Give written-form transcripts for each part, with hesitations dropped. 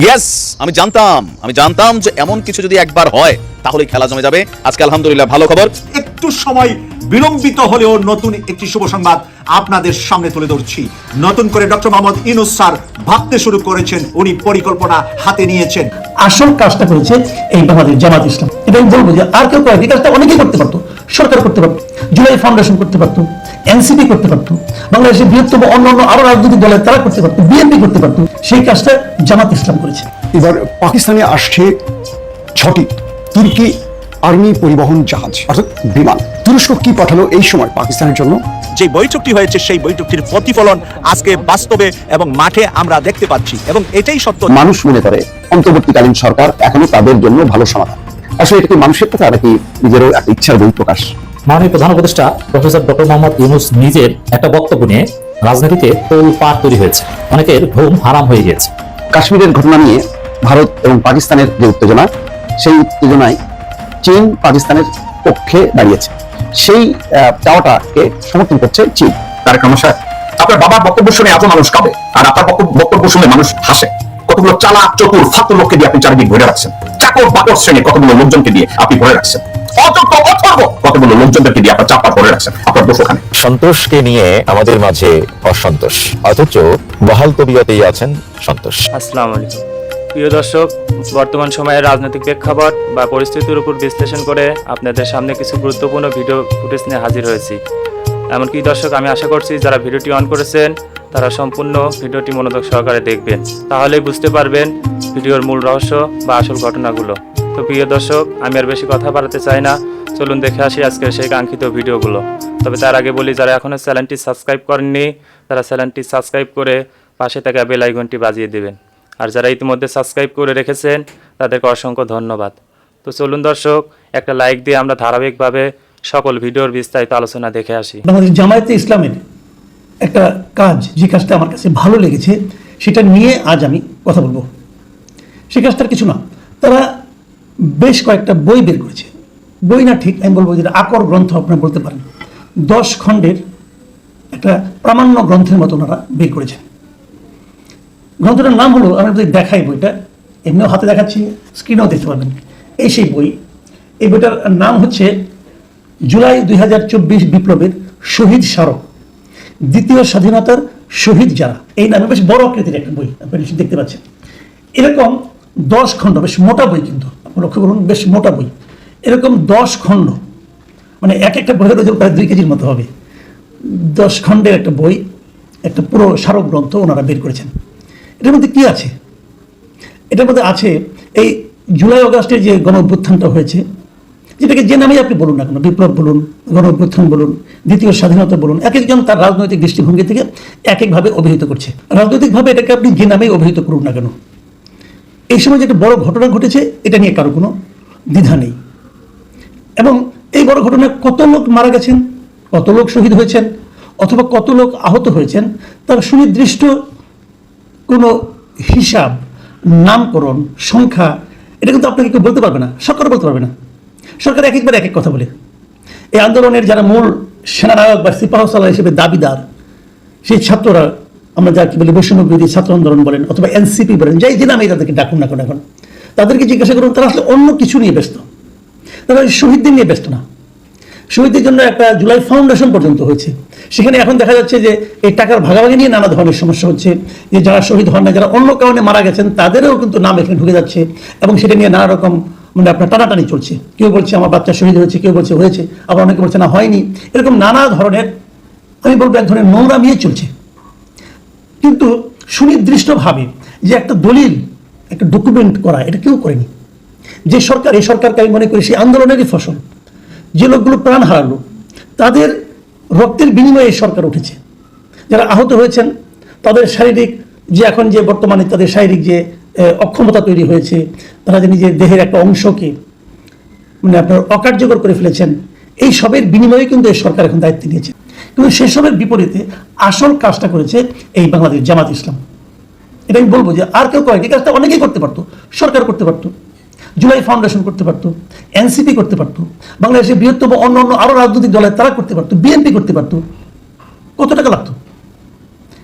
Yes, আমি জানতাম যে এমন কিছু যদি একবার হয় তাহলে খেলা জমে যাবে। আজকে আলহামদুলিল্লাহ ভালো খবর, একটু সময় বিলম্বিত হলেও নতুন একটি শুভ সংবাদ আপনাদের সামনে তুলে ধরছি। নতুন করে ডক্টর মোহাম্মদ ইউনূস স্যার ভাবতে শুরু করেছেন, উনি পরিকল্পনা হাতে নিয়েছেন। আসল কাজটা করেছে এই বাংলাদেশ জামাত ইসলাম। এটা আমি বলবো যে আর কেউ করে এই কাজটা অনেকেই করতে পারতো, সরকার করতে পারতো, জুলাই ফাউন্ডেশন করতে পারতো, এনসিপি করতে পারতো, বাংলাদেশের বৃহত্তম অন্যান্য আরো রাজনৈতিক দলের তারা করতে পারতো, বিএনপি করতে পারতো। সেই কাজটা জামাত ইসলাম করেছে। এবার পাকিস্তানে আসছে 6টি তুর্কি আর্মি পরিবহন জাহাজ অর্থাৎ বিমান। তুরস্ক কি পাঠালো এই সময় পাকিস্তানের জন্য? যে বৈঠকটি হয়েছে সেই বৈঠকটির প্রতিফলন আজকে বাস্তবে এবং মাঠে আমরা দেখতে পাচ্ছি, এবং এটাই সত্য। মানুষ মনে করে অন্তর্বর্তীকালীন সরকার এখনো তাদের জন্য ভালো সমাধান। আসলে এটা কি মানুষের কথা নাকি নিজেরও একটা ইচ্ছার বহিঃপ্রকাশ? মাননীয় প্রধান উপদেষ্টা প্রফেসর ডক্টর মোহাম্মদ ইউনূস নিজের একটা বক্তব্য নিয়ে রাজনীতিতে তোলপাড় তৈরি হয়েছে, অনেকের ঘুম হারাম হয়ে গিয়েছে। কাশ্মীরের ঘটনা নিয়ে ভারত এবং পাকিস্তানের যে উত্তেজনা, সেই উত্তেজনায় চীন পাকিস্তানের পক্ষে দাঁড়িয়েছে। সেই চাওয়াটাকে সমর্থন করছে চীন। তারেক রহমান সাহেব, আপনার বাবার বক্তব্য শুনে এত মানুষ কাঁদে, আর আপনার বক্তব্য শুনে মানুষ হাসে। কতগুলো চালাক চতুর ফাতুর লোককে দিয়ে আপনি চারিদিক ঘুরে রাখছেন। চাকর বাকর শ্রেণী কতগুলো লোকজনকে দিয়ে আপনি ঘুরে রাখছেন। অযোগ্য অথর্ব কতগুলো লোকজনদেরকে দিয়ে আপনার চাপা করে রাখছেন। আপনার দোষ ওখানে। সন্তোষকে নিয়ে আমাদের মাঝে অসন্তোষ, অথচ বহাল তবিয়তেই আছেন সন্তোষ। আসসালামু আলাইকুম প্রিয় দর্শক, বর্তমান সময়ের রাজনৈতিক প্রেক্ষাপট বা পরিস্থিতির উপর বিশ্লেষণ করে আপনাদের সামনে কিছু গুরুত্বপূর্ণ ভিডিও ফুটেজ নিয়ে হাজির হয়েছি। এমনকি দর্শক, আমি আশা করছি যারা ভিডিওটি অন করেছেন তারা সম্পূর্ণ ভিডিওটি মনোযোগ সহকারে দেখবেন, তাহলেই বুঝতে পারবেন ভিডিওর মূল রহস্য বা আসল ঘটনাগুলো। তো প্রিয় দর্শক, আমি আর বেশি কথা বাড়াতে চাই না, চলুন দেখে আসি আজকের সেই কাঙ্ক্ষিত ভিডিওগুলো। তবে তার আগে বলি, যারা এখনও চ্যানেলটি সাবস্ক্রাইব করেননি তারা চ্যানেলটি সাবস্ক্রাইব করে পাশে থাকা বেল আইকনটি বাজিয়ে দেবেন, আর যারা ইতিমধ্যে সাবস্ক্রাইব করে রেখেছেন তাদেরকে অসংখ্য ধন্যবাদ। তো চলুন দর্শক, একটা লাইক দিয়ে আমরা ধারাবাহিকভাবে সকল ভিডিওর বিস্তারিত আলোচনা দেখে আসি। বাংলাদেশ জামায়াতে ইসলামের একটা কাজ, যে কাজটা আমার কাছে ভালো লেগেছে সেটা নিয়ে আজ আমি কথা বলবো। সেই কাজটার কিছু না, তারা বেশ কয়েকটা বই বের করেছে। বই না, ঠিক আমি বলবো যেটা আকর গ্রন্থ আপনারা বলতে পারেন। 10 খণ্ডের একটা প্রামাণ্য গ্রন্থের মতো ওনারা বের করেছেন। গ্রন্থটার নাম হলো, আমি আপনাদের দেখাই বইটা, এমনিও হাতে দেখাচ্ছি, স্ক্রিনেও দেখতে পাবেন। এই সেই বই। এই বইটার নাম হচ্ছে জুলাই 2024 বিপ্লবের শহীদ স্মারক, দ্বিতীয় স্বাধীনতার শহীদ যারা। এই নামে বেশ বড় আকৃতির একটা বই, আপনি দেখতে পাচ্ছেন। এরকম 10 খণ্ড, বেশ মোটা বই, কিন্তু আপনি লক্ষ্য করুন বেশ মোটা বই। এরকম 10 খণ্ড, মানে এক একটা বইয়ের ওজন প্রায় 2 কেজির মতো হবে। 10 খণ্ডের একটা বই, একটা পুরো স্মারক গ্রন্থ ওনারা বের করেছেন। এটার মধ্যে কি আছে? এটার মধ্যে আছে এই জুলাই অগাস্টের যে গণ অভ্যুত্থানটা হয়েছে, যেটাকে যে নামেই আপনি বলুন না কেন, বিপ্লব বলুন, গণ অভ্যুত্থান বলুন, দ্বিতীয় স্বাধীনতা বলুন, এক একজন তার রাজনৈতিক দৃষ্টিভঙ্গি থেকে এক একভাবে অভিহিত করছে। রাজনৈতিকভাবে এটাকে আপনি যে নামেই অভিহিত করুন না কেন, এই সময় যে একটা বড় ঘটনা ঘটেছে এটা নিয়ে কারো কোনো দ্বিধা নেই। এবং এই বড় ঘটনায় কত লোক মারা গেছেন, কত লোক শহীদ হয়েছেন, অথবা কত লোক আহত হয়েছেন, তার সুনির্দিষ্ট কোনো হিসাব, নামকরণ, সংখ্যা এটা কিন্তু আপনাকে কেউ বলতে পারবে না, সরকার বলতে পারবে না। সরকার এক একবার এক এক কথা বলে। এই আন্দোলনের যারা মূল সেনানায়ক বা সিপাহসালার হিসেবে দাবিদার, সেই ছাত্ররা, আমরা যা কি বলি বৈষম্য বিরোধী ছাত্র আন্দোলন বলেন অথবা এনসিপি বলেন, যাই যে নামে তাদেরকে ডাকুন না কেন, এখন তাদেরকে জিজ্ঞাসা করুন, তারা আসলে অন্য কিছু নিয়ে ব্যস্ত। তারা শহীদদের নিয়ে ব্যস্ত না। শহীদদের জন্য একটা জুলাই ফাউন্ডেশন পর্যন্ত হয়েছে। সেখানে এখন দেখা যাচ্ছে যে এই টাকার ভাগাভাগি নিয়ে নানা ধরনের সমস্যা হচ্ছে। যে যারা শহীদ হন না, যারা অন্য কারণে মারা গেছেন, তাদেরও কিন্তু নাম এখানে ঢুকে যাচ্ছে, এবং সেটা নিয়ে নানা রকম মানে আপনার টানাটানি চলছে। কেউ বলছে আমার বাচ্চা শহীদ হয়েছে, কেউ বলছে হয়েছে, আবার অনেকে বলছে না হয়নি। এরকম নানা ধরনের, আমি বলবো এক ধরনের নোংরামিয়ে চলছে। কিন্তু সুনির্দিষ্টভাবে যে একটা দলিল, একটা ডকুমেন্ট করা, এটা কেউ করেনি। যে সরকার, এই সরকারকে আমি মনে করি সেই আন্দোলনেরই ফসল। যে লোকগুলো প্রাণ হারালো, তাদের রক্তের বিনিময়ে এই সরকার উঠেছে। যারা আহত হয়েছেন তাদের শারীরিক যে, এখন যে বর্তমানে তাদের শারীরিক যে অক্ষমতা তৈরি হয়েছে, তারা যে নিজের দেহের একটা অংশকে মানে আপনার অকার্যকর করে ফেলেছেন, এই সবের বিনিময়ে কিন্তু এই সরকার এখন দায়িত্ব নিয়েছে। কিন্তু সেসবের বিপরীতে আসল কাজটা করেছে এই বাংলাদেশ জামাত ইসলাম। এটা আমি বলবো যে আর কেউ করে এই কাজটা অনেকেই করতে পারতো, সরকার করতে পারতো, জুলাই ফাউন্ডেশন করতে পারতো, এনসিপি করতে পারতো, বাংলাদেশের বৃহত্তম অন্যান্য আরো রাজনৈতিক দলের তারা করতে পারতো, বিএনপি করতে পারতো। কত টাকা লাগতো?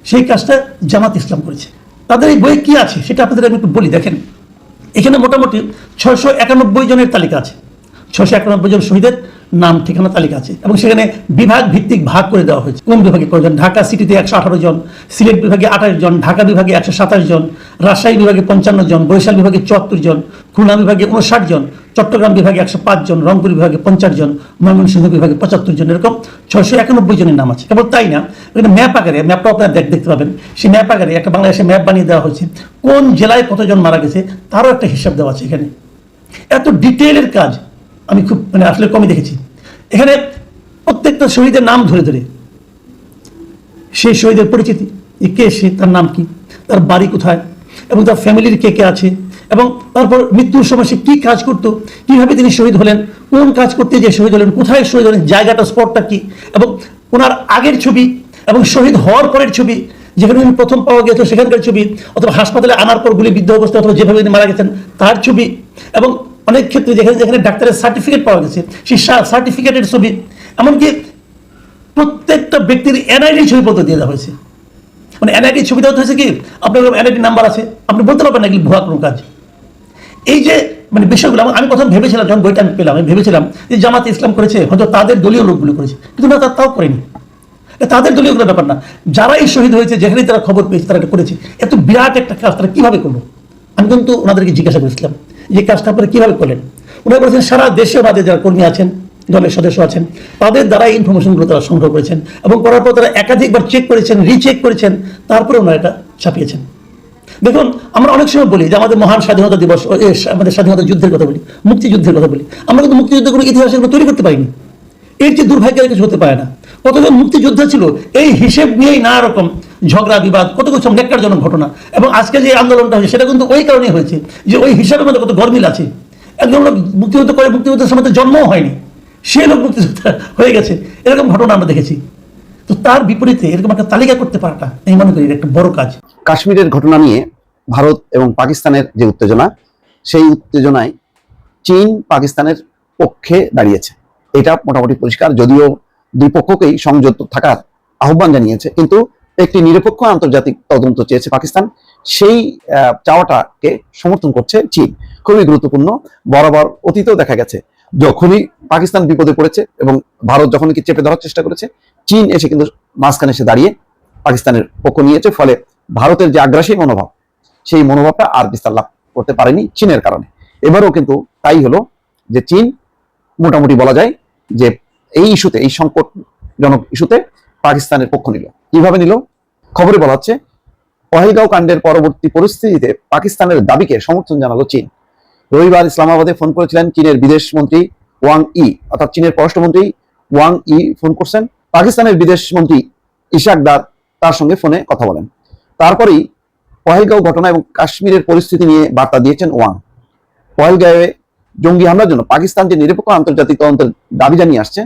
সেই কাজটা জামাত ইসলাম করেছে। তাদের এই বইয়ে কি আছে সেটা আপনাদের আমি একটু বলি। দেখেন, এখানে মোটামুটি 691 জনের তালিকা আছে, 691 জন শহীদের নাম ঠিকানা তালিকা আছে, এবং সেখানে বিভাগ ভিত্তিক ভাগ করে দেওয়া হয়েছে। কোন বিভাগে কয়জন? ঢাকা সিটিতে 118 জন, সিলেট বিভাগে 28 জন, ঢাকা বিভাগে 127 জন, রাজশাহী বিভাগে 55 জন, বরিশাল বিভাগে 74 জন, খুলনা বিভাগে 59 জন, চট্টগ্রাম বিভাগে 105 জন, রংপুর বিভাগে 50 জন, ময়মনসিংহ বিভাগে 75 জন, এরকম 691 জনের নাম আছে। কেবল তাই না, এখানে ম্যাপ আকারে, ম্যাপটা আপনারা দেখতে পাবেন, সেই ম্যাপ আকারে একটা বাংলাদেশে ম্যাপ বানিয়ে দেওয়া হয়েছে, কোন জেলায় কতজন মারা গেছে তারও একটা হিসাব দেওয়া আছে এখানে। এত ডিটেইলের কাজ আমি খুব আসলে কমই দেখেছি। এখানে প্রত্যেকটা শহীদের নাম ধরে ধরে সেই শহীদের পরিচিতি, কে সে, তার নাম কি, তার বাড়ি কোথায়, এবং তার ফ্যামিলির কে কে আছে, এবং তারপর মৃত্যুর সময় সে কি কাজ করতো, কিভাবে তিনি শহীদ হলেন, কোন কাজ করতে যে শহীদ হলেন, কোথায় শহীদ হলেন, জায়গাটা, স্পটটা কি, এবং ওনার আগের ছবি এবং শহীদ হওয়ার পরের ছবি, যেখানে তিনি প্রথম পাওয়া গেছিল সেখানকার ছবি, অথবা হাসপাতালে আনার পর গুলিবিদ্ধ অবস্থায় অথবা যেভাবে তিনি মারা গেছেন তার ছবি, এবং অনেক ক্ষেত্রে যেখানে যেখানে ডাক্তারের সার্টিফিকেট পাওয়া গেছে সেই সার্টিফিকেটের ছবি, এমনকি প্রত্যেকটা ব্যক্তির এনআইডি ছবি পর্যন্ত দিয়ে দেওয়া হয়েছে। মানে এনআইডি ছবি দেওয়া হয়েছে কি, আপনার এনআইডি নাম্বার আছে, আপনি বলতে পারবেন না এগুলি ভুয়া কোনো কাজ। এই যে বিষয়গুলো আমি প্রথম ভেবেছিলাম, যখন বইটা আমি পেলাম, আমি ভেবেছিলাম যে জামাতে ইসলাম করেছে, হয়তো তাদের দলীয় লোকগুলো করেছে, কিন্তু না, তাও করেনি, তাদের দলীয় কোনো ব্যাপার না। যারাই শহীদ হয়েছে, যেখানে তারা খবর পেয়েছে তারা এটা করেছে। এত বিরাট একটা কাজ তারা কিভাবে করলো? আমি কিন্তু ওনাদেরকে জিজ্ঞাসা করেছিলাম যে কাজটা আপনারা কিভাবে করলেন। ওনারা বলেছেন সারা দেশে আমাদের যারা কর্মী আছেন, দলের সদস্য আছেন, তাদের দ্বারা ইনফরমেশনগুলো তারা সংগ্রহ করেছেন, এবং করার পর তারা একাধিকবার চেক করেছেন, রিচেক করেছেন, তারপরে ওনারা এটা ছাপিয়েছেন। দেখুন, আমরা অনেক সময় বলি যে আমাদের মহান স্বাধীনতা দিবস, আমাদের স্বাধীনতা যুদ্ধের কথা বলি, মুক্তিযুদ্ধের কথা বলি, আমরা কিন্তু মুক্তিযুদ্ধের কোনো ইতিহাস এগুলো তৈরি করতে পারিনি। এর যে দুর্ভাগ্যের কিছু হতে পারে না। কতজন মুক্তিযোদ্ধা ছিল এই হিসেব নিয়েই নানা রকম ঝগড়া বিবাদ, কত কিছু ন্যাক্কারজনক ঘটনা, এবং আজকে যে আন্দোলনটা হয়েছে সেটা কিন্তু ওই কারণেই হয়েছে যে ওই হিসাবের মধ্যে কত গরমিল আছে। একজন লোক মুক্তিযুদ্ধ করে মুক্তিযুদ্ধের সময় জন্মও হয়নি, সে লোক মুক্তিযোদ্ধা হয়ে গেছে, এরকম ঘটনা আমরা দেখেছি। তো তার বিপরীতে এরকম একটা তালিকা করতে পারাটা আমি মনে করি একটা বড় কাজ। কাশ্মীরের ঘটনা নিয়ে ভারত এবং পাকিস্তানের যে উত্তেজনা, সেই উত্তেজনায় চীন পাকিস্তানের পক্ষে দাঁড়িয়েছে, এটা মোটামুটি পরিষ্কার। যদিও দুই পক্ষকেই সংযত থাকার আহ্বান জানিয়েছে, কিন্তু একটি নিরপেক্ষ আন্তর্জাতিক তদন্ত চেয়েছে পাকিস্তান, সেই চাওয়াটাকে সমর্থন করছে চীন। খুবই গুরুত্বপূর্ণ। বরাবর অতীতেও দেখা গেছে যখনই পাকিস্তান বিপদে পড়েছে এবং ভারত যখন কি চেপে ধরার চেষ্টা করেছে, চীন এসে কিন্তু মাঝখানে এসে দাঁড়িয়ে পাকিস্তানের পক্ষ নিয়েছে। ফলে ভারতের যে আগ্রাসী মনোভাব, সেই মনোভাবটা আর বিস্তার লাভ করতে পারেনি চীনের কারণে। এবারও কিন্তু তাই হলো যে চীন মোটামুটি বলা যায় যে এই ইস্যুতে, এই সংকটজনক ইস্যুতে পাকিস্তানের পক্ষ নিল। কিভাবে নিল? খবরে বলা হচ্ছে পহেলগাঁও কাণ্ডের পরবর্তী পরিস্থিতিতে পাকিস্তানের দাবিকে সমর্থন জানালো চীন। রবিবার ইসলামাবাদে ফোন করেছিলেন চীনের বিদেশ মন্ত্রী ওয়াং ই, অর্থাৎ চীনের পররাষ্ট্রমন্ত্রী ওয়াং ই ফোন করছেন। পাকিস্তানের বিদেশ মন্ত্রী ইশাক দার তার সঙ্গে ফোনে কথা বলেন। তারপরেই পহেলগাঁও ঘটনা এবং কাশ্মীরের পরিস্থিতি নিয়ে বার্তা দিয়েছেন ওয়াং। পহেলগাঁওয়ে জঙ্গি হামলার জন্য পাকিস্তান যে নিরপেক্ষ আন্তর্জাতিক তদন্তের দাবি জানিয়ে আসছে,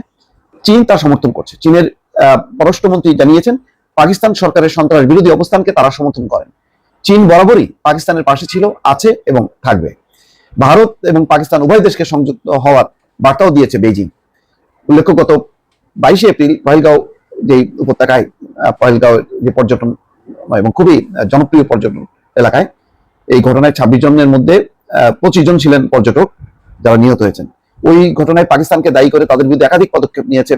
চীন তার সমর্থন করছে। চীনের পররাষ্ট্রমন্ত্রী জানিয়েছেন পাকিস্তান সরকারের সন্ত্রাস বিরোধী অবস্থানকে তারা সমর্থন করেন। চীন বরাবরই পাকিস্তানের পাশে ছিল, আছে এবং থাকবে। ভারত এবং পাকিস্তান উভয় দেশকে সংযুক্ত হওয়ার বার্তাও দিয়েছে বেইজিং। উল্লেখ্য, গত 22 এপ্রিল পহেলগাঁও যে উপত্যকায়, পহেলগাঁও যে পর্যটন এবং খুবই জনপ্রিয় পর্যটন এলাকায়, এই ঘটনায় 26 জনের মধ্যে 25 জন ছিলেন পর্যটক যারা নিহত হয়েছেন। ওই ঘটনায় পাকিস্তানকে দায়ী করে তাদের বিরুদ্ধে একাধিক পদক্ষেপ নিয়েছে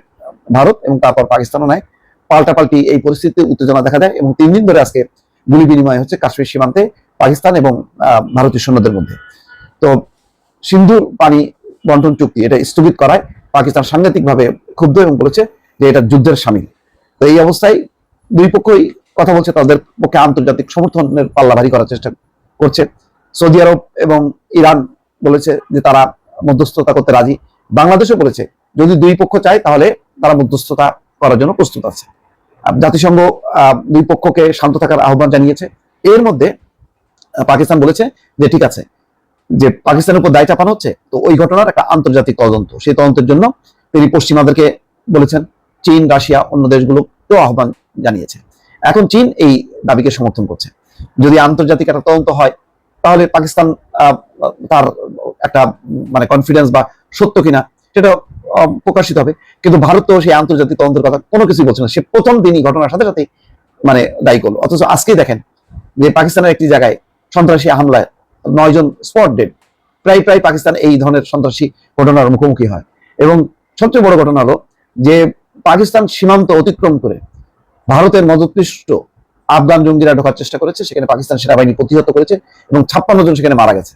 ভারত, এবং তারপর পাকিস্তানও নেয়। পাল্টাপাল্টি এই পরিস্থিতিতে উত্তেজনা দেখা দেয়, এবং 3 দিন ধরে আজকে গুলি বিনিময় হচ্ছে কাশ্মীর সীমান্তে পাকিস্তান এবং ভারতীয় সৈন্যদের মধ্যে। তো সিন্ধুর পানি বন্টন চুক্তি এটা স্থগিত করায় পাকিস্তান সাংঘাতিকভাবে ক্ষুব্ধ এবং বলেছে যে এটা যুদ্ধের শামিল। তো এই অবস্থায় দুই পক্ষই কথা বলছে, তাদের পক্ষে আন্তর্জাতিক সমর্থনের পাল্লা ভারী করার চেষ্টা করছে। সৌদি আরব এবং ইরান বলেছে যে তারা মধ্যস্থতা করতে রাজি। বাংলাদেশও বলেছে যদি দুই পক্ষ চায় তাহলে তারা মধ্যস্থতা করার জন্য প্রস্তুত আছে। জাতিসংঘ দুই পক্ষকে শান্ত থাকার আহ্বান জানিয়েছে। এর মধ্যে পাকিস্তান বলেছে যে ঠিক আছে, যে পাকিস্তানের উপর দায় চাপানো হচ্ছে, তো ওই ঘটনার একটা আন্তর্জাতিক তদন্ত, সেই তদন্তের জন্য তিনি পশ্চিমাদেরকে বলেছেন, চীন, রাশিয়া, অন্য দেশগুলোকেও আহ্বান জানিয়েছে। এখন চীন এই দাবিকে সমর্থন করছে। যদি আন্তর্জাতিক একটা তদন্ত হয় তাহলে পাকিস্তান তার একটা কনফিডেন্স বা সত্য কিনা সেটা প্রকাশিত হবে। কিন্তু ভারত তো সেই আন্তর্জাতিক তদন্তের কথা কোনো কিছুই বলছে না। সে প্রথম দিনই ঘটনার সাথে সাথে দায়ী করলো। অথচ আজকেই দেখেন যে পাকিস্তানের একটি জায়গায় সন্ত্রাসী হামলায় 9 জন স্পট ডেড। প্রায় পাকিস্তান এই ধরনের সন্ত্রাসী ঘটনার মুখোমুখি হয়। এবং সবচেয়ে বড় ঘটনা হলো যে পাকিস্তান সীমান্ত অতিক্রম করে ভারতের মদতপৃষ্ট আফগান জঙ্গিরা ঢোকার চেষ্টা করেছে, সেখানে পাকিস্তান সেনাবাহিনী প্রতিহত করেছে এবং 56 জন সেখানে মারা গেছে।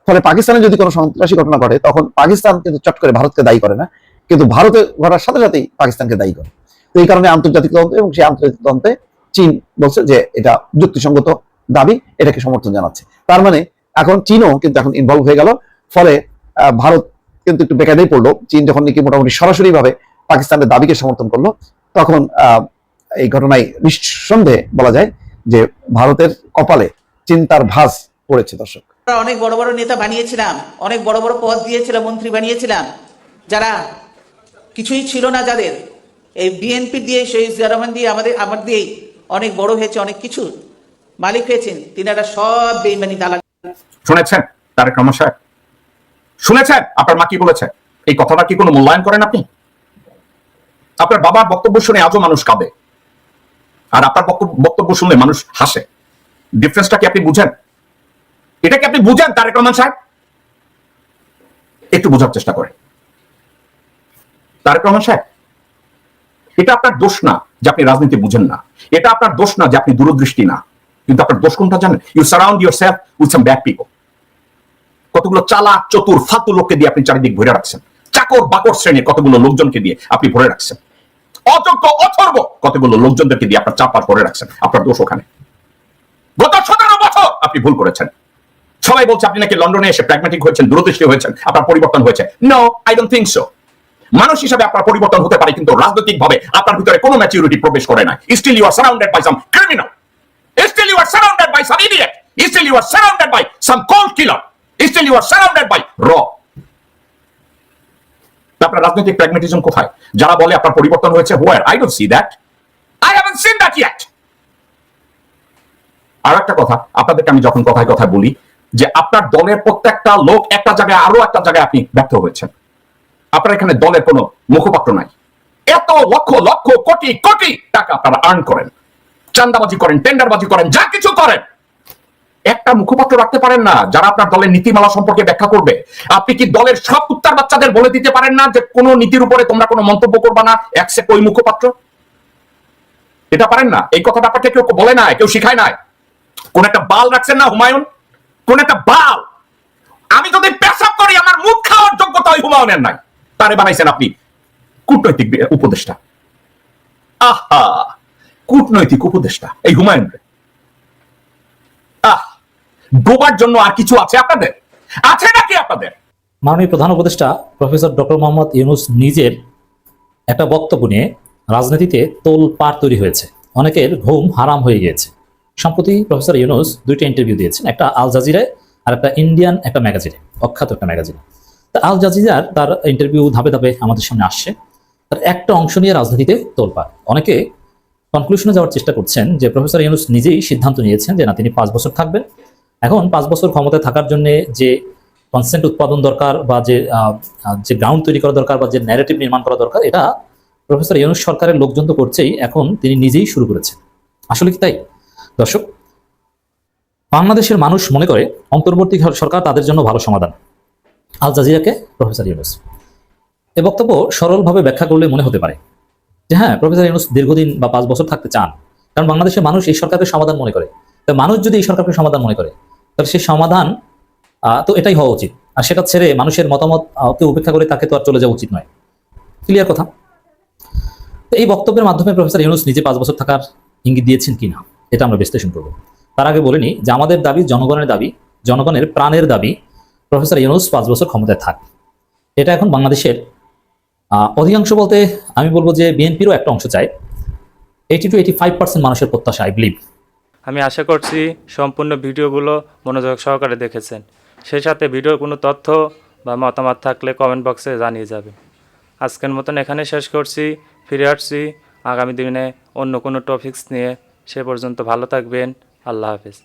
ফলে পাকিস্তানে যদি কোনো সন্ত্রাসী ঘটনা ঘটে তখন পাকিস্তান কিন্তু চট করে ভারতকে দায়ী করে না, কিন্তু ভারতে ঘটার সাথে সাথেই পাকিস্তানকে দায়ী করে। তো এই কারণে আন্তর্জাতিক তদন্ত, এবং সেই আন্তর্জাতিক তদন্তে চীন বলছে যে এটা যুক্তিসঙ্গত দাবি, এটাকে সমর্থন জানাচ্ছে। তার মানে এখন চীনও কিন্তু এখন ইনভলভ হয়ে গেল। ফলে ভারত কিন্তু একটু বেকায়দায় পড়লো। চীন যখন নাকি মোটামুটি সরাসরি ভাবে পাকিস্তানের দাবিকে সমর্থন করলো, তখন এই ঘটনায় নিঃসন্দেহে বলা যায় যে ভারতের কপালে চিন্তার ভাঁজ পড়েছে। দর্শক, অনেক বড় বড় নেতা বানিয়েছিলাম, অনেক বড় বড় পদ দিয়েছিলাম, মন্ত্রী বানিয়েছিলাম, যারা কিছুই ছিল না, যাদের এই বিএনপি দিয়ে, সেই রহমান দিয়ে, আমার দিয়েই অনেক বড় হয়েছে, অনেক কিছু মালিক হয়েছেন, তিনারা সব বেইমানি দালাল। শুনেছেন তারেক রহমান সাহেব? শুনেছেন আপনার মা কি বলেছে? এই কথাটা কি কোনো মূল্যায়ন করেন আপনি? আপনার বাবার বক্তব্য শুনে আজও মানুষ কাঁদে, আর আপনার বক্তব্য শুনলে মানুষ হাসে। ডিফারেন্সটা কি আপনি বুঝেন? এটা কি আপনি বুঝেন তারেক রহমান সাহেব? একটু বোঝার চেষ্টা করেন। তারেক রহমান সাহেব, এটা আপনার দোষ না যে আপনি রাজনীতি বুঝেন না, এটা আপনার দোষ না যে আপনি দূরদৃষ্টি না, কিন্তু আপনার দোষ কোনটা জানেন? You surround yourself with some bad people. কতগুলো চালাক চতুর ফালতু লোককে দিয়ে আপনি চারিদিক ভরে রাখছেন। চাকর বাকর শ্রেণীর কতগুলো লোকজনকে দিয়ে আপনি ভরে রাখছেন। অযোগ্য অথর্ব কতগুলো লোকজনদেরকে দিয়ে আপনার চারপাশ ভরে রাখছেন। আপনার দোষ ওখানে। গত 17 বছর আপনি ভুল করেছেন। সবাই বলছে আপনি নাকি লন্ডনে এসে প্র্যাগম্যাটিক হয়েছেন, দূরদৃষ্টি হয়েছেন, আপনার পরিবর্তন হয়েছে। No, I don't think so. মানুষ হিসাবে আপনার পরিবর্তন হতে পারে, কিন্তু রাজনৈতিক ভাবে আপনার ভিতরে কোনো ম্যাচুরিটি প্রবেশ করে না। Still you are surrounded by some criminal, still you are surrounded by some idiot, still you are surrounded by some cold killer, still you are surrounded by র। আপনার রাজনৈতিক প্র্যাগম্যাটিজম কোথায়? যারা বলে আপনার পরিবর্তন হয়েছে, where? I don't see that, I haven't seen that yet. আর একটা কথা আপনাদেরকে আমি যখন কথায় কথায় বলি যে আপনার দলের প্রত্যেকটা লোক একটা জায়গায় আরো একটা জায়গায় আপনি ব্যর্থ হয়েছেন। আপনার এখানে দলের কোনো মুখপাত্র নাই। এত লক্ষ লক্ষ কোটি কোটি টাকা আপনারা আর্ন করেন, চান্দাবাজি করেন, টেন্ডারবাজি করেন, যা কিছু করেন, একটা মুখপাত্র রাখতে পারেন না যারা আপনার দলের নীতিমালা সম্পর্কে ব্যাখ্যা করবে? আপনি কি দলের সব কুত্তার বাচ্চাদের বলে দিতে পারেন না যে কোন নীতির উপরে তোমরা কোনো মন্তব্য করবা না, একসেপ্ট ওই মুখপাত্র? এটা পারেন না? এই কথাটা আপনাকে কেউ বলে না, কেউ শিখায় নাই। কোন একটা বাল রাখছেন না হুমায়ুন, কোন একটা বাল। আমি যদি পেশাব করি আমার মুখ খাওয়ার যোগ্যতা ওই হুমায়ুনের নাই, তারে বানাইছেন আপনি কূটনৈতিক উপদেষ্টা। আহা, কূটনৈতিক উপদেষ্টা এই হুমায়ুন। ডোবার জন্য আর কিছু আছে আপনাদের? আছে নাকি আপনাদের? মাননীয় প্রধান উপদেষ্টা প্রফেসর ডক্টর মোহাম্মদ ইউনূস নিজের একটা বক্তব্য নিয়ে রাজনীতিতে তোলপাড় তৈরি হয়েছে, অনেকের ঘুম হারাম হয়ে গিয়েছে। সম্প্রতি প্রফেসর ইউনূস 2টা ইন্টারভিউ দিয়েছেন, একটা আল জাজিরায় আর একটা ইন্ডিয়ান একটা ম্যাগাজিনে, অখ্যাত একটা ম্যাগাজিনে। তা আল জাজিরার তার ইন্টারভিউ ধাপে ধাপে আমাদের সামনে আসছে। তার একটা অংশ নিয়ে রাজনীতিতে তোলপাড়। অনেকে কনক্লুশনে যাওয়ার চেষ্টা করছেন যে প্রফেসর ইউনূস নিজেই সিদ্ধান্ত নিয়েছেন যে না, তিনি 5 বছর থাকবেন। এখন 5 বছর ক্ষমতায় থাকার জন্য যে কনসেন্ট উৎপাদন দরকার বা যে গ্রাউন্ড তৈরি করা দরকার বা যে ন্যারেটিভ নির্মাণ করা দরকার, এটা প্রফেসর ইউনূস সরকারের লোকজন তো করছেই, এখন তিনি নিজেই শুরু করেছেন। আসলে কি তাই? দর্শক, বাংলাদেশের মানুষ মনে করে অন্তর্বর্তী সরকার তাদের জন্য ভালো সমাধান। আল জাজিরাকে প্রফেসর ইউনূস এ বক্তব্য সরলভাবে ব্যাখ্যা করলে মনে হতে পারে যে হ্যাঁ, প্রফেসর ইউনূস দীর্ঘদিন বা 5 বছর থাকতে চান, কারণ বাংলাদেশের মানুষ এই সরকারকে সমাধান মনে করে। তো মানুষ যদি এই সরকারকে সমাধান মনে করে, তাহলে সেই সমাধান তো এটাই হওয়া উচিত। আর সেটা ছেড়ে মানুষের মতামত কে উপেক্ষা করে তাকে তো আর চলে যাওয়া উচিত নয়। ক্লিয়ার কথা? তো এই বক্তব্যের মাধ্যমে প্রফেসর ইউনূস নিজে 5 বছর থাকার ইঙ্গিত দিয়েছেন কিনা, এটা আমরা বিশ্লেষণ করব। তার আগে বলিনি যে আমাদের দাবি, জনগণের দাবি, জনগণের প্রাণের দাবি, প্রফেসর ইউনূস 5 বছর ক্ষমতায় থাক। এটা এখন বাংলাদেশের অধিকাংশ, বলতে আমি বলবো যে বিএনপিরও একটা অংশ চায়। 80 to 85% মানুষের প্রত্যাশা, আই বিলিভ। আমি আশা করছি সম্পূর্ণ ভিডিওগুলো মনোযোগ সহকারে দেখেছেন। সেই সাথে ভিডিওর কোনো তথ্য বা মতামত থাকলে কমেন্ট বক্সে জানিয়ে যাবেন। আজকের মতন এখানে শেষ করছি। ফিরে আসছি আগামী দিনে অন্য কোনো টপিকস নিয়ে। সে পর্যন্ত ভালো থাকবেন। আল্লাহ হাফেজ।